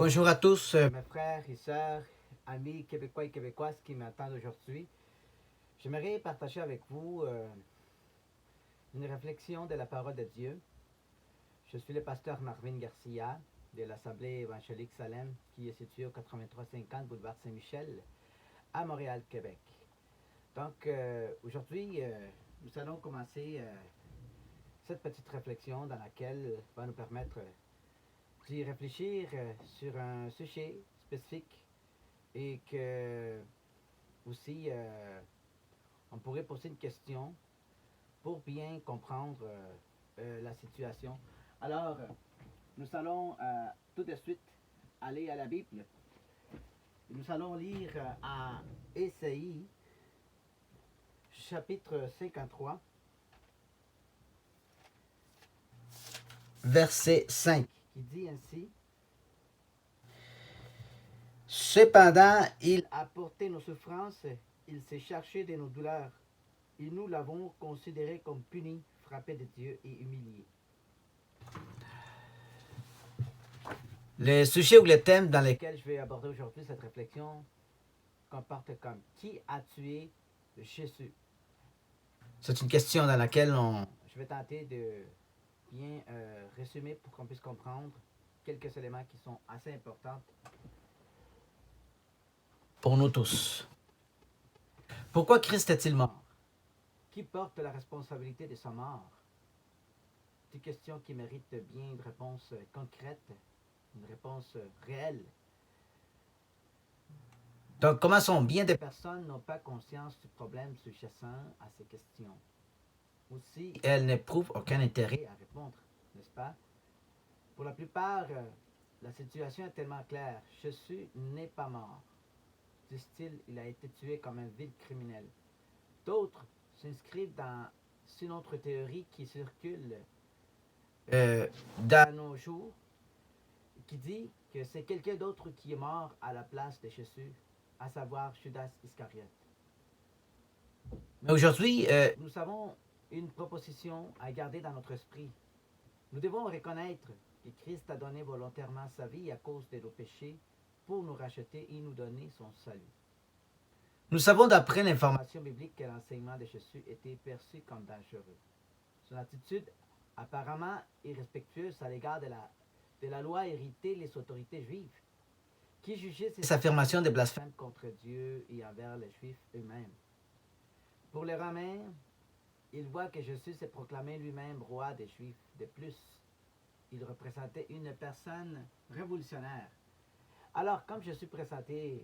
Bonjour à tous, mes frères et sœurs, amis québécois et québécoises qui m'attendent aujourd'hui. J'aimerais partager avec vous une réflexion de la parole de Dieu. Je suis le pasteur Marvin Garcia de l'Assemblée évangélique Salem qui est située au 8350 boulevard Saint-Michel à Montréal, Québec. Donc aujourd'hui, nous allons commencer cette petite réflexion dans laquelle va nous permettre d'y réfléchir sur un sujet spécifique et que aussi on pourrait poser une question pour bien comprendre la situation. Alors, nous allons tout de suite aller à la Bible. Nous allons lire à Ésaïe, chapitre 53, verset 5, qui dit ainsi: Cependant, il a porté nos souffrances, il s'est chargé de nos douleurs, et nous l'avons considéré comme puni, frappé de Dieu et humilié. Le sujet ou le thème dans lequel je vais aborder aujourd'hui cette réflexion comporte comme: qui a tué Jésus? C'est une question dans laquelle je vais tenter de bien résumer pour qu'on puisse comprendre quelques éléments qui sont assez importants pour nous tous. Pourquoi Christ est-il mort? Qui porte la responsabilité de sa mort? C'est une question qui mérite bien une réponse concrète, une réponse réelle. Donc, commençons. Bien des personnes n'ont pas conscience du problème sous-jacent à ces questions. Aussi, elles n'éprouvent aucun intérêt à répondre, n'est-ce pas? Pour la plupart, la situation est tellement claire. Jésus n'est pas mort. Disent-ils, il a été tué comme un vil criminel. D'autres s'inscrivent dans une autre théorie qui circule dans nos jours, qui dit que c'est quelqu'un d'autre qui est mort à la place de Jésus, à savoir Judas Iscariote. Mais aujourd'hui, nous avons une proposition à garder dans notre esprit. Nous devons reconnaître que Christ a donné volontairement sa vie à cause de nos péchés pour nous racheter et nous donner son salut. Nous savons d'après l'information biblique que l'enseignement de Jésus était perçu comme dangereux. Son attitude apparemment irrespectueuse à l'égard de la loi héritée les autorités juives, qui jugeaient ses affirmations de blasphème contre Dieu et envers les Juifs eux-mêmes. Pour les Romains, ils voient que Jésus s'est proclamé lui-même roi des Juifs. De plus, il représentait une personne révolutionnaire. Alors, comme Jésus présentait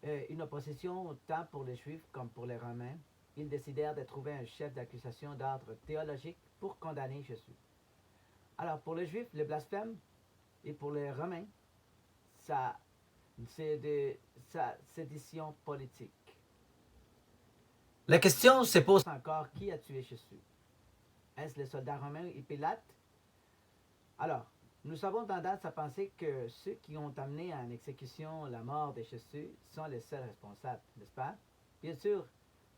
une opposition tant pour les Juifs comme pour les Romains, ils décidèrent de trouver un chef d'accusation d'ordre théologique pour condamner Jésus. Alors, pour les Juifs, le blasphème, et pour les Romains, c'est de sa sédition politique. La question se pose encore: qui a tué Jésus? Est-ce les soldats romains et Pilate? Alors, nous avons tendance à penser que ceux qui ont amené en exécution la mort de Jésus sont les seuls responsables, n'est-ce pas? Bien sûr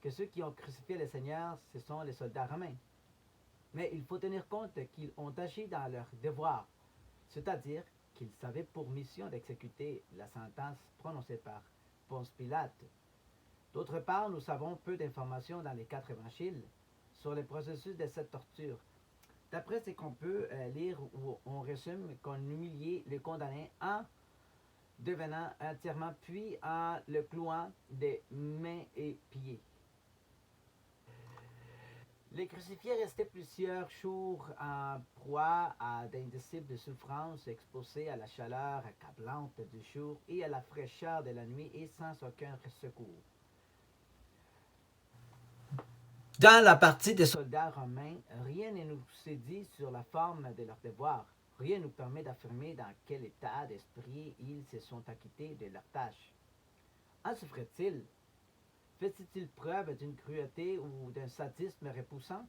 que ceux qui ont crucifié le Seigneur, ce sont les soldats romains. Mais il faut tenir compte qu'ils ont agi dans leur devoir, c'est-à-dire qu'ils avaient pour mission d'exécuter la sentence prononcée par Ponce Pilate. D'autre part, nous savons peu d'informations dans les 4 évangiles sur le processus de cette torture. D'après ce qu'on peut lire, où on résume qu'on humiliait le condamné en devenant entièrement, puis en le clouant des mains et pieds. Les crucifiés restaient plusieurs jours en proie à d'indicibles souffrances, exposés à la chaleur accablante du jour et à la fraîcheur de la nuit et sans aucun secours. Dans la partie des soldats romains, rien ne nous est dit sur la forme de leur devoir. Rien ne nous permet d'affirmer dans quel état d'esprit ils se sont acquittés de leur tâche. En souffrait-il? Fait-il preuve d'une cruauté ou d'un sadisme repoussant?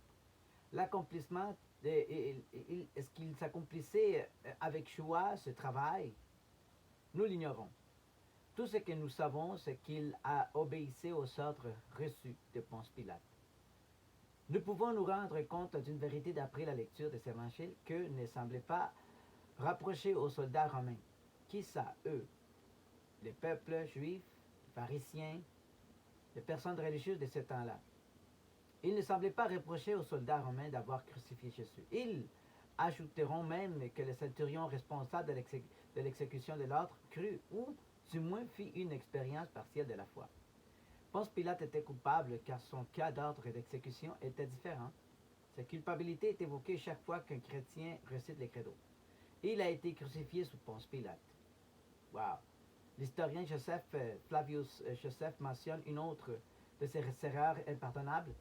L'accomplissement, est-ce qu'il s'accomplissait avec joie ce travail? Nous l'ignorons. Tout ce que nous savons, c'est qu'il a obéissé aux ordres reçus de Ponce Pilate. Nous pouvons nous rendre compte d'une vérité d'après la lecture des évangiles que ne semblait pas rapprocher aux soldats romains, Qui ça, eux? Les peuples juifs, les pharisiens, les personnes religieuses de ce temps-là. Ils ne semblaient pas reprocher aux soldats romains d'avoir crucifié Jésus. Ils ajouteront même que le centurion responsable de l'exécution de l'ordre crut ou du moins fit une expérience partielle de la foi. Ponce Pilate était coupable car son cas d'ordre d'exécution était différent. Sa culpabilité est évoquée chaque fois qu'un chrétien récite les credos. Il a été crucifié sous Ponce Pilate. Wow. L'historien Flavius Joseph mentionne une autre de ses erreurs impardonnables,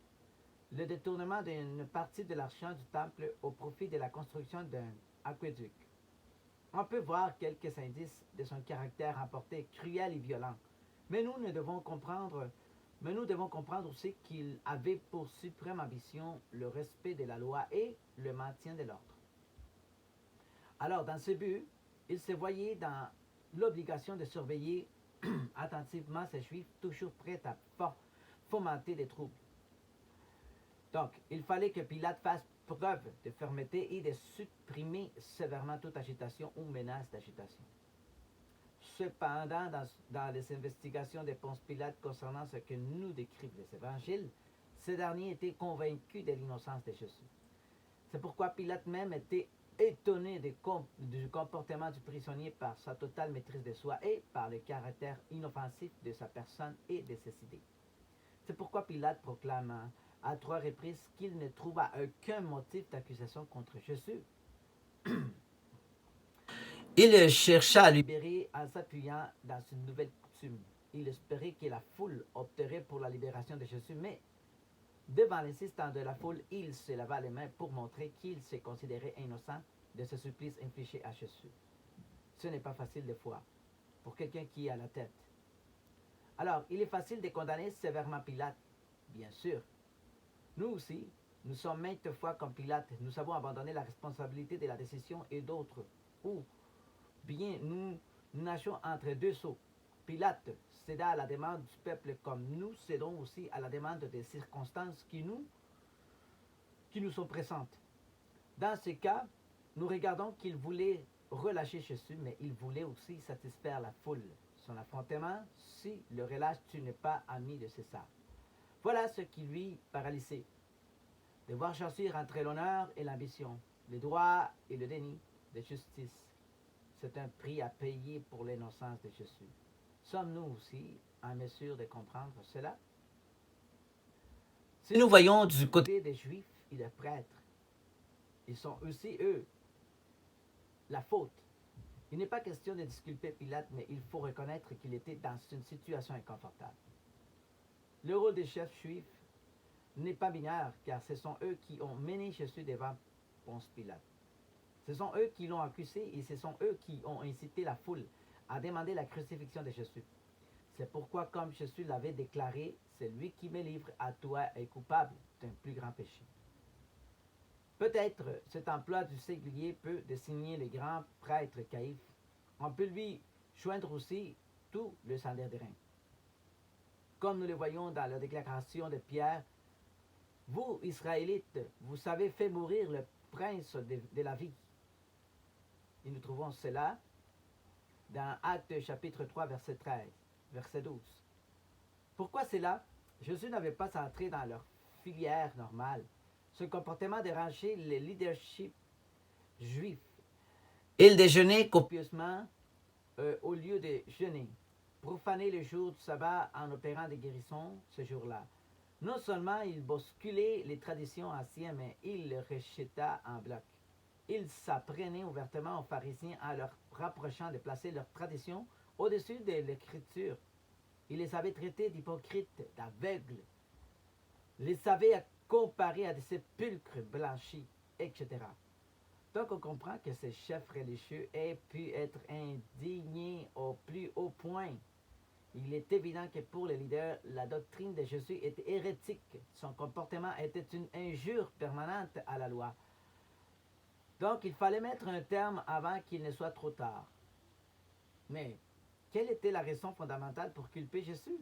le détournement d'une partie de l'argent du temple au profit de la construction d'un aqueduc. On peut voir quelques indices de son caractère emporté, cruel et violent. Mais nous devons comprendre aussi qu'il avait pour suprême ambition le respect de la loi et le maintien de l'ordre. Alors, dans ce but, il se voyait dans l'obligation de surveiller attentivement ces Juifs, toujours prêts à fomenter des troubles. Donc, il fallait que Pilate fasse preuve de fermeté et de supprimer sévèrement toute agitation ou menace d'agitation. Cependant, dans les investigations de Ponce Pilate concernant ce que nous décrivent les évangiles, ce dernier était convaincu de l'innocence de Jésus. C'est pourquoi Pilate même était étonné du comportement du prisonnier par sa totale maîtrise de soi et par le caractère inoffensif de sa personne et de ses idées. C'est pourquoi Pilate proclama à 3 reprises qu'il ne trouva aucun motif d'accusation contre Jésus. Il chercha à libérer en s'appuyant dans une nouvelle coutume. Il espérait que la foule opterait pour la libération de Jésus, mais devant l'insistance de la foule, il se leva les mains pour montrer qu'il se considérait innocent de ce supplice infligé à Jésus. Ce n'est pas facile des fois pour quelqu'un qui est à la tête. Alors, il est facile de condamner sévèrement Pilate, bien sûr. Nous aussi, nous sommes maintes fois comme Pilate, nous savons abandonner la responsabilité de la décision et d'autres, ou bien nous nageons entre deux seaux. Pilate céda à la demande du peuple comme nous cédons aussi à la demande des circonstances qui nous sont pressantes. Dans ce cas, nous regardons qu'il voulait relâcher Jésus, mais il voulait aussi satisfaire la foule. Son affrontement, si le relâche, tu n'es pas ami de César. Voilà ce qui lui paralysait. Devoir choisir entre l'honneur et l'ambition, le droit et le déni de justice. C'est un prix à payer pour l'innocence de Jésus. Sommes-nous aussi en mesure de comprendre cela? Si nous voyons du côté des Juifs et des prêtres, ils sont aussi, eux, la faute. Il n'est pas question de disculper Pilate, mais il faut reconnaître qu'il était dans une situation inconfortable. Le rôle des chefs juifs n'est pas binaire, car ce sont eux qui ont mené Jésus devant Ponce Pilate. Ce sont eux qui l'ont accusé et ce sont eux qui ont incité la foule à demander la crucifixion de Jésus. C'est pourquoi, comme Jésus l'avait déclaré, celui qui me livre à toi est coupable d'un plus grand péché. Peut-être cet emploi du singulier peut désigner le grand prêtre Caïphe. On peut lui joindre aussi tout le Sanhédrin. Comme nous le voyons dans la déclaration de Pierre, vous, Israélites, vous avez fait mourir le prince de la vie. Et nous trouvons cela dans Actes chapitre 3, verset 13, verset 12. Pourquoi cela? Jésus n'avait pas entré dans leur filière normale. Ce comportement dérangeait le leadership juif. Il déjeunait copieusement au lieu de jeûner, profaner le jour du sabbat en opérant des guérisons ce jour-là. Non seulement il bousculait les traditions anciennes, mais il les rejeta en bloc. Il s'apprenait ouvertement aux pharisiens en leur rapprochant de placer leurs traditions au-dessus de l'écriture. Il les avait traités d'hypocrites, d'aveugles, les avait comparés à des sépulcres blanchis, etc. Donc on comprend que ces chefs religieux aient pu être indignés au plus haut point. Il est évident que pour les leaders, la doctrine de Jésus était hérétique. Son comportement était une injure permanente à la loi. Donc il fallait mettre un terme avant qu'il ne soit trop tard. Mais quelle était la raison fondamentale pour culper Jésus?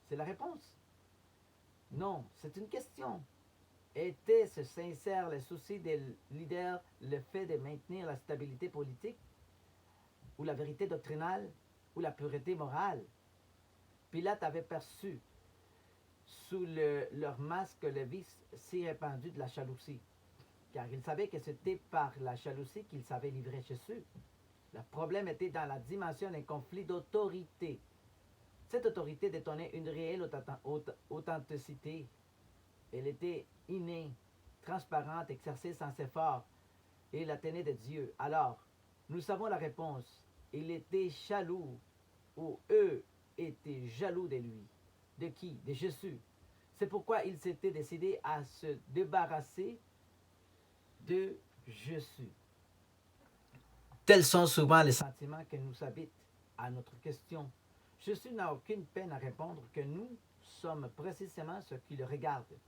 C'est la réponse. Non, c'est une question. Était-ce sincère le souci des leaders, le fait de maintenir la stabilité politique? ou la vérité doctrinale, ou la pureté morale. Pilate avait perçu sous leur masque le vice si répandu de la jalousie, car il savait que c'était par la jalousie qu'il savait livrer Jésus. Le problème était dans la dimension d'un conflit d'autorité. Cette autorité détenait une réelle authenticité. Elle était innée, transparente, exercée sans effort, et la tenait de Dieu. Alors, nous savons la réponse. Il était jaloux, ou eux étaient jaloux de lui. De qui? De Jésus. C'est pourquoi il s'était décidé à se débarrasser de Jésus. Tels sont souvent les sentiments qui nous habitent. À notre question, Jésus n'a aucune peine à répondre que nous sommes précisément ce qui le regarde.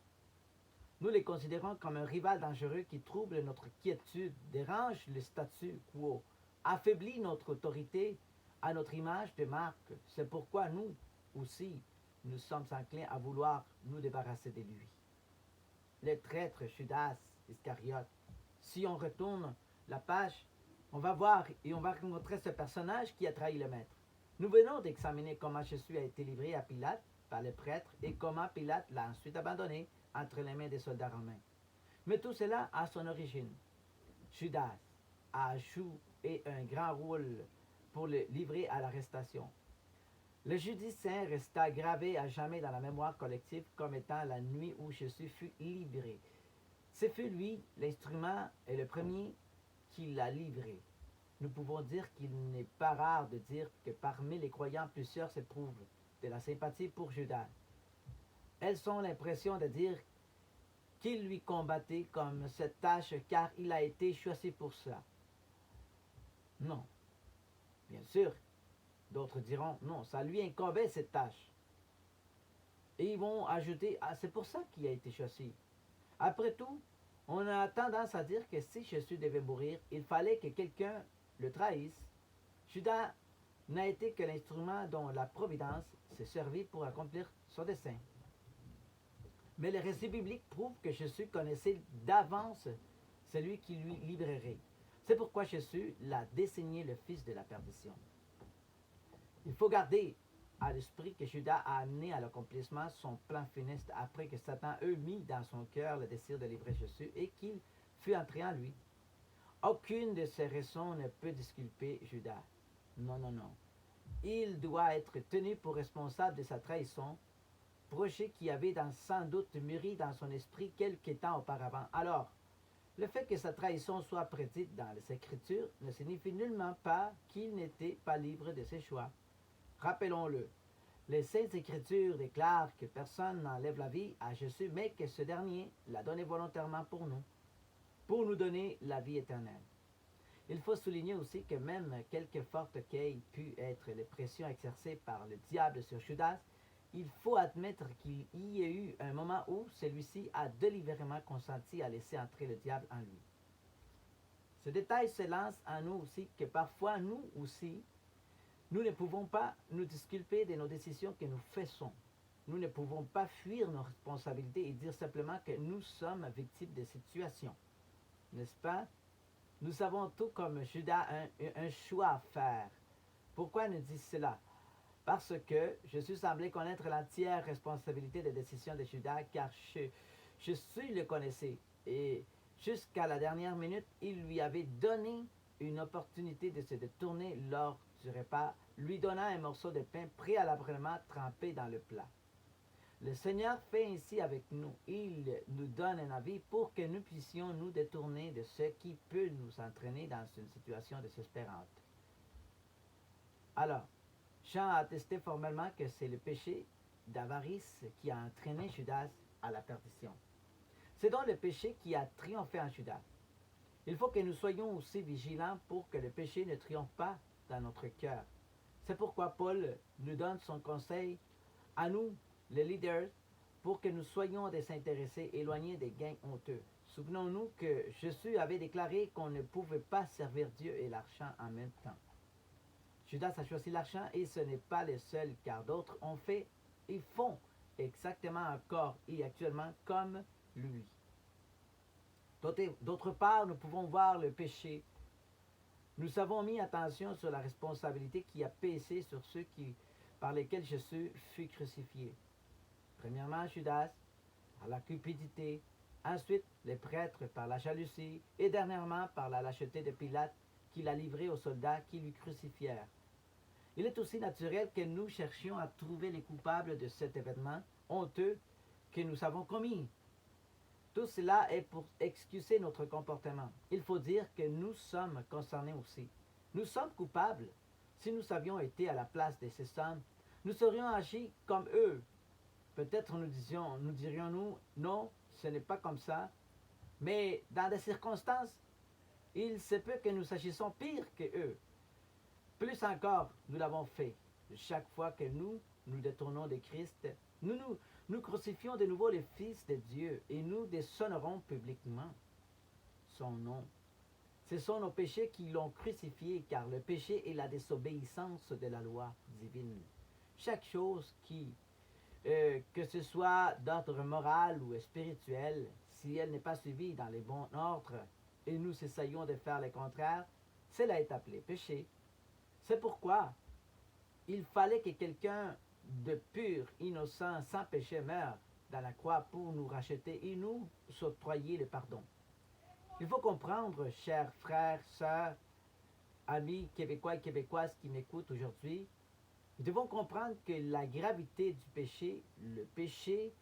Nous les considérons comme un rival dangereux qui trouble notre quiétude, dérange le statu quo, affaiblit notre autorité à notre image de marque. C'est pourquoi nous aussi, nous sommes enclins à vouloir nous débarrasser de lui. Le traître Judas Iscariote. Si on retourne la page, on va voir et on va rencontrer ce personnage qui a trahi le maître. Nous venons d'examiner comment Jésus a été livré à Pilate par les prêtres et comment Pilate l'a ensuite abandonné entre les mains des soldats romains. Mais tout cela a son origine. Judas a joué un grand rôle pour le livrer à l'arrestation. Le jeudi saint resta gravé à jamais dans la mémoire collective comme étant la nuit où Jésus fut libéré. Ce fut lui, l'instrument et le premier qui l'a livré. Nous pouvons dire qu'il n'est pas rare de dire que parmi les croyants, plusieurs s'éprouvent de la sympathie pour Judas. Elles ont l'impression de dire qu'il lui combattait comme cette tâche car il a été choisi pour ça. Non. Bien sûr, d'autres diront non, ça lui incombait cette tâche. Et ils vont ajouter, ah, c'est pour ça qu'il a été choisi. Après tout, on a tendance à dire que si Jésus devait mourir, il fallait que quelqu'un le trahisse. Judas n'a été que l'instrument dont la providence s'est servie pour accomplir son dessein. Mais le récit biblique prouve que Jésus connaissait d'avance celui qui lui libérerait. C'est pourquoi Jésus l'a désigné le fils de la perdition. Il faut garder à l'esprit que Judas a amené à l'accomplissement son plan funeste après que Satan eut mis dans son cœur le désir de livrer Jésus et qu'il fut entré en lui. Aucune de ces raisons ne peut disculper Judas. Non, non, non. Il doit être tenu pour responsable de sa trahison, projet qui avait sans doute mûri dans son esprit quelque temps auparavant. Alors, le fait que sa trahison soit prédite dans les Écritures ne signifie nullement pas qu'il n'était pas libre de ses choix. Rappelons-le, les Saintes Écritures déclarent que personne n'enlève la vie à Jésus, mais que ce dernier l'a donné volontairement pour nous donner la vie éternelle. Il faut souligner aussi que même quelque forte qu'aient pu être les pressions exercées par le diable sur Judas, il faut admettre qu'il y a eu un moment où celui-ci a délibérément consenti à laisser entrer le diable en lui. Ce détail se lance en nous aussi que parfois nous aussi, nous ne pouvons pas nous disculper de nos décisions que nous faisons. Nous ne pouvons pas fuir nos responsabilités et dire simplement que nous sommes victimes de situations. N'est-ce pas? Nous avons tout comme Judas un choix à faire. Pourquoi nous dit cela? Parce que Jésus semblait connaître l'entière responsabilité des décisions de Judas, car Jésus le connaissait. Et jusqu'à la dernière minute, il lui avait donné une opportunité de se détourner lors du repas, lui donnant un morceau de pain préalablement trempé dans le plat. Le Seigneur fait ainsi avec nous. Il nous donne un avis pour que nous puissions nous détourner de ce qui peut nous entraîner dans une situation désespérante. Alors, Jean a attesté formellement que c'est le péché d'avarice qui a entraîné Judas à la perdition. C'est donc le péché qui a triomphé en Judas. Il faut que nous soyons aussi vigilants pour que le péché ne triomphe pas dans notre cœur. C'est pourquoi Paul nous donne son conseil à nous, les leaders, pour que nous soyons désintéressés, éloignés des gains honteux. Souvenons-nous que Jésus avait déclaré qu'on ne pouvait pas servir Dieu et l'argent en même temps. Judas a choisi l'argent et ce n'est pas le seul, car d'autres ont fait et font exactement encore et actuellement comme lui. D'autre part, nous pouvons voir le péché. nous avons mis attention sur la responsabilité qui a pesé sur ceux par lesquels Jésus fut crucifié. Premièrement, Judas, par la cupidité, ensuite les prêtres par la jalousie, et dernièrement par la lâcheté de Pilate qui l'a livré aux soldats qui lui crucifièrent. Il est aussi naturel que nous cherchions à trouver les coupables de cet événement honteux que nous avons commis. Tout cela est pour excuser notre comportement. Il faut dire que nous sommes concernés aussi. Nous sommes coupables. Si nous avions été à la place de ces hommes, nous serions agi comme eux. Peut-être nous dirions-nous, non, ce n'est pas comme ça. Mais dans des circonstances, il se peut que nous agissons pire que eux. Plus encore, nous l'avons fait. Chaque fois que nous détournons de Christ, nous crucifions de nouveau le Fils de Dieu et nous déshonorons publiquement son nom. Ce sont nos péchés qui l'ont crucifié, car le péché est la désobéissance de la loi divine. Chaque chose que ce soit d'ordre moral ou spirituel, si elle n'est pas suivie dans les bons ordres et nous essayons de faire le contraire, cela est appelé péché. C'est pourquoi il fallait que quelqu'un de pur, innocent, sans péché meure dans la croix pour nous racheter et nous octroyer le pardon. Il faut comprendre, chers frères, sœurs, amis québécois et québécoises qui m'écoutent aujourd'hui, nous devons comprendre que la gravité du péché, le péché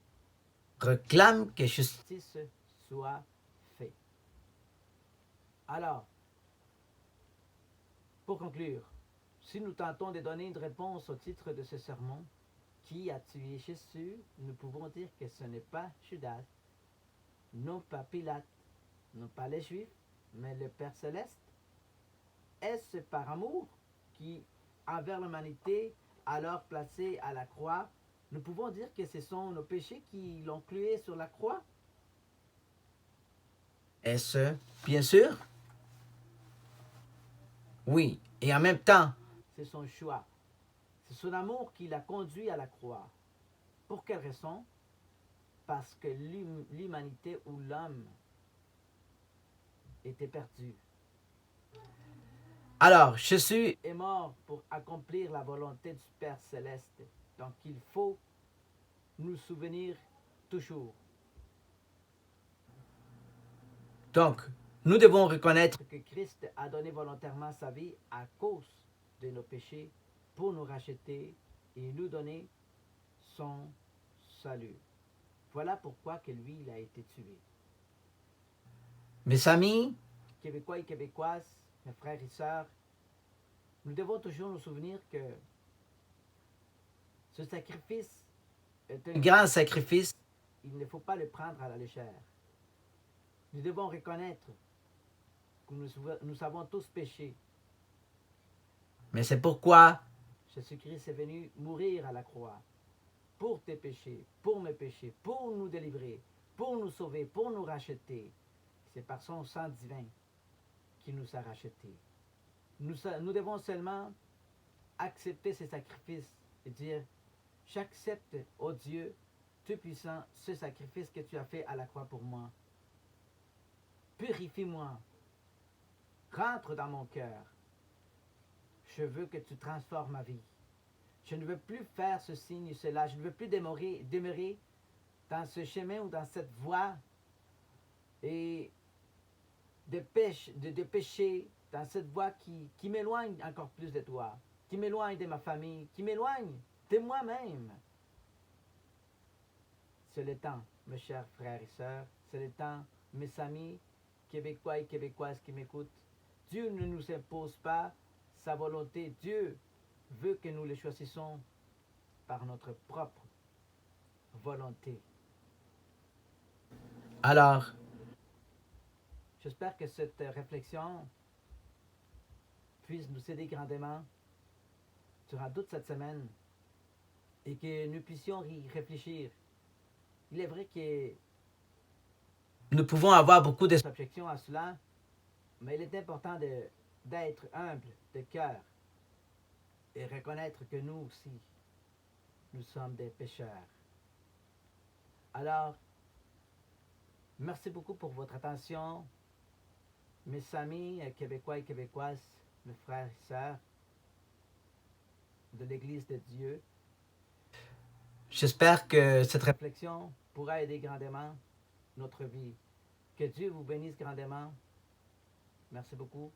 réclame que justice soit faite. Alors, pour conclure, si nous tentons de donner une réponse au titre de ce sermon, qui a tué Jésus, nous pouvons dire que ce n'est pas Judas, non pas Pilate, non pas les Juifs, mais le Père Céleste. Est-ce par amour qui, envers l'humanité, alors placée à la croix, nous pouvons dire que ce sont nos péchés qui l'ont cloué sur la croix? Est-ce bien sûr? Oui, et en même temps, c'est son choix. C'est son amour qui l'a conduit à la croix. Pour quelle raison? Parce que l'humanité ou l'homme était perdu. Alors, Jésus est mort pour accomplir la volonté du Père Céleste. Donc, il faut nous souvenir toujours. Donc, nous devons reconnaître que Christ a donné volontairement sa vie à cause de nos péchés pour nous racheter et nous donner son salut. Voilà pourquoi que lui, il a été tué. Mes amis, Québécois et Québécoises, mes frères et sœurs, nous devons toujours nous souvenir que ce sacrifice est un grand sacrifice. Il ne faut pas le prendre à la légère. Nous devons reconnaître que nous avons tous péché. Mais c'est pourquoi Jésus-Christ est venu mourir à la croix. Pour tes péchés, pour mes péchés, pour nous délivrer, pour nous sauver, pour nous racheter. C'est par son sang divin qui nous a rachetés. Nous devons seulement accepter ces sacrifices et dire, j'accepte, ô Dieu, Tout-Puissant, ce sacrifice que tu as fait à la croix pour moi. Purifie-moi. Rentre dans mon cœur. Je veux que tu transformes ma vie. Je ne veux plus faire ceci ni cela. Je ne veux plus demeurer dans ce chemin ou dans cette voie et de péché, dans cette voie qui m'éloigne encore plus de toi, qui m'éloigne de ma famille, qui m'éloigne de moi-même. C'est le temps, mes chers frères et sœurs, c'est le temps, mes amis québécois et québécoises qui m'écoutent. Dieu ne nous impose pas sa volonté. Dieu veut que nous le choisissons par notre propre volonté. Alors, j'espère que cette réflexion puisse nous aider grandement durant toute cette semaine et que nous puissions y réfléchir. Il est vrai que nous pouvons avoir beaucoup d'objections à cela, mais il est important d'être humble de cœur et reconnaître que nous aussi, nous sommes des pécheurs. Alors, merci beaucoup pour votre attention, mes amis québécois et québécoises. mes frères et sœurs de l'Église de Dieu. J'espère que cette réflexion pourra aider grandement notre vie. Que Dieu vous bénisse grandement. Merci beaucoup.